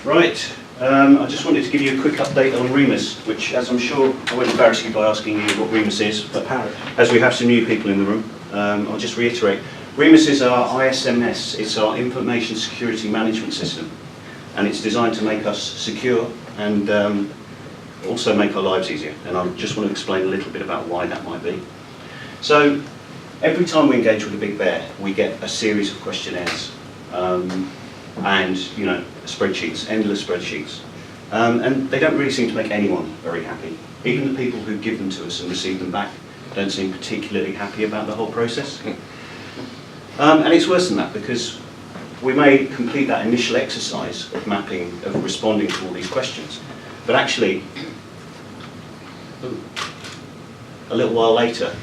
Right, I just wanted to give you a quick update on REMUS, which, as I'm sure, I won't embarrass you by asking you what REMUS is, but as we have some new people in the room, I'll just reiterate. REMUS is our ISMS, it's our Information Security Management System, and it's designed to make us secure and also make our lives easier, and I just want to explain a little bit about why that might be. So, every time we engage with a big bear, we get a series of questionnaires. And spreadsheets, endless spreadsheets, and they don't really seem to make anyone very happy. Even the people who give them to us and receive them back don't seem particularly happy about the whole process. And it's worse than that, because we may complete that initial exercise of mapping, of responding to all these questions, but actually, a little while later,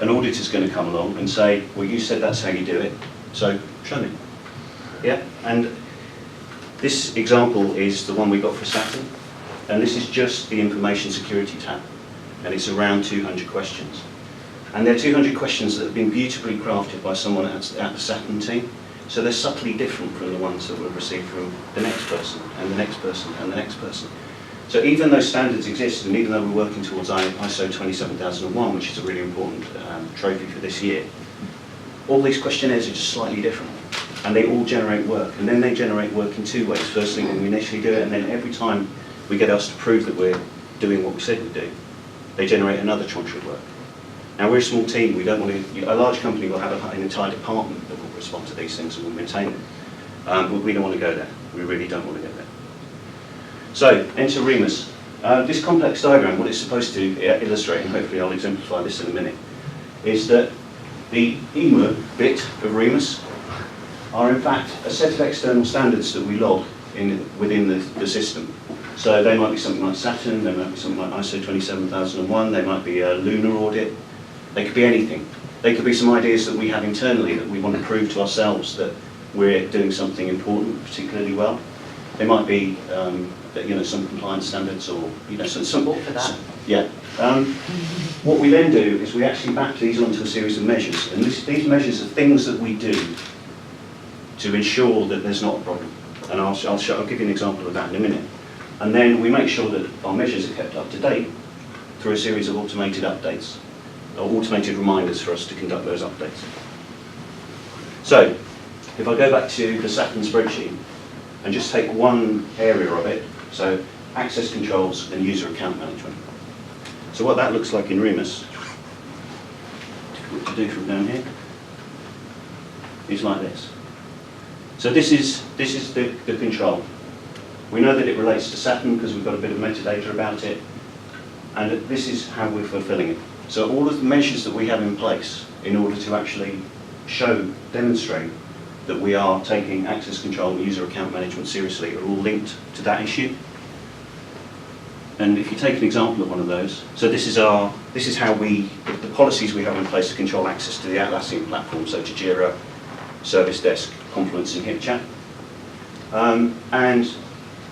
an auditor's going to come along and say, well, you said that's how you do it, so show me. Yeah, and this example is the one we got for Saturn, and this is just the information security tab, and it's around 200 questions. And they're 200 questions that have been beautifully crafted by someone at the Saturn team, so they're subtly different from the ones that we've received from the next person, and the next person, and the next person. So even though standards exist, and even though we're working towards ISO 27001, which is a really important trophy for this year, all these questionnaires are just slightly different. And they all generate work, and then they generate work in two ways. First thing, when we initially do it, and then every time we get asked to prove that we're doing what we said we'd do, they generate another tranche of work. Now, we're a small team. We don't want to. A large company will have an entire department that will respond to these things and will maintain them. But we don't want to go there. We really don't want to go there. So, enter REMUS. This complex diagram, what it's supposed to illustrate, and hopefully I'll exemplify this in a minute, is that the EMU bit of REMUS are in fact a set of external standards that we log within the system. So they might be something like Saturn, they might be something like ISO 27001, they might be a lunar audit, they could be anything. They could be some ideas that we have internally that we want to prove to ourselves that we're doing something important particularly well. They might be some compliance standards or some for that. Yeah. What we then do is we actually map these onto a series of measures, and these measures are things that we do to ensure that there's not a problem. And I'll give you an example of that in a minute. And then we make sure that our measures are kept up to date through a series of automated updates, or automated reminders for us to conduct those updates. So, if I go back to the Saturn spreadsheet and just take one area of it, so access controls and user account management. So what that looks like in REMUS, difficult to do from down here, is like this. So this is the control. We know that it relates to Saturn because we've got a bit of metadata about it, and this is how we're fulfilling it. So all of the measures that we have in place in order to actually demonstrate that we are taking access control and user account management seriously are all linked to that issue. And if you take an example of one of those, so this is how the policies we have in place to control access to the Atlassian platform, so to Jira, Service Desk, Confluence and HipChat. And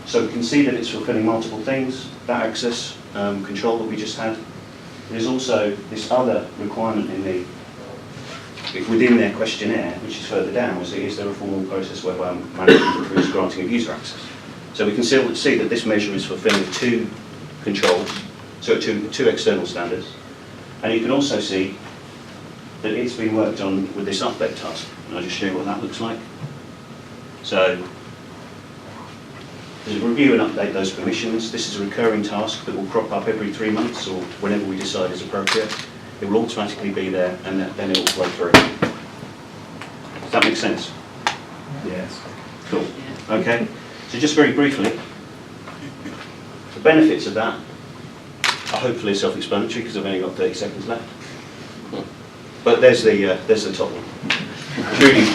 so we can see that it's fulfilling multiple things, that access control that we just had. There's also this other requirement within their questionnaire, which is further down, is there a formal process whereby management approves granting of user access. So we can see that this measure is fulfilling two controls, so two external standards. And you can also see that it's been worked on with this update task. And I'll just show you what that looks like. So, there's a review and update those permissions. This is a recurring task that will crop up every 3 months or whenever we decide is appropriate. It will automatically be there and then it will flow through. Does that make sense? Yes. Cool. Okay. So just very briefly, the benefits of that are hopefully self-explanatory because I've only got 30 seconds left. But there's the top one. Truly,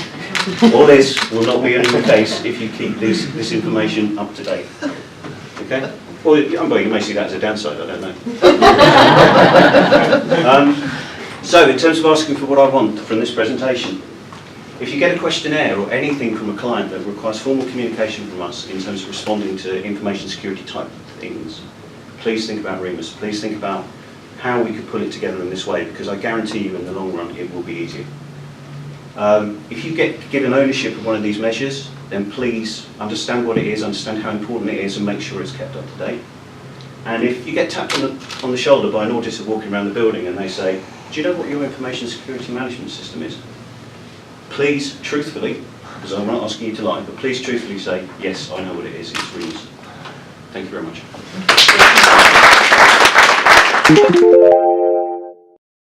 all this will not be only the case if you keep this information up to date. Okay? Well, you may see that as a downside, I don't know. So, in terms of asking for what I want from this presentation, if you get a questionnaire or anything from a client that requires formal communication from us in terms of responding to information security type things, please think about REMUS. Please think about how we could put it together in this way, because I guarantee you in the long run it will be easier. If you get given ownership of one of these measures, then please understand what it is, understand how important it is, and make sure it's kept up to date. And if you get tapped on the shoulder by an auditor walking around the building and they say, do you know what your information security management system is? Please, truthfully, because I'm not asking you to lie, but please truthfully say, yes, I know what it is, it's REMUS. Thank you very much.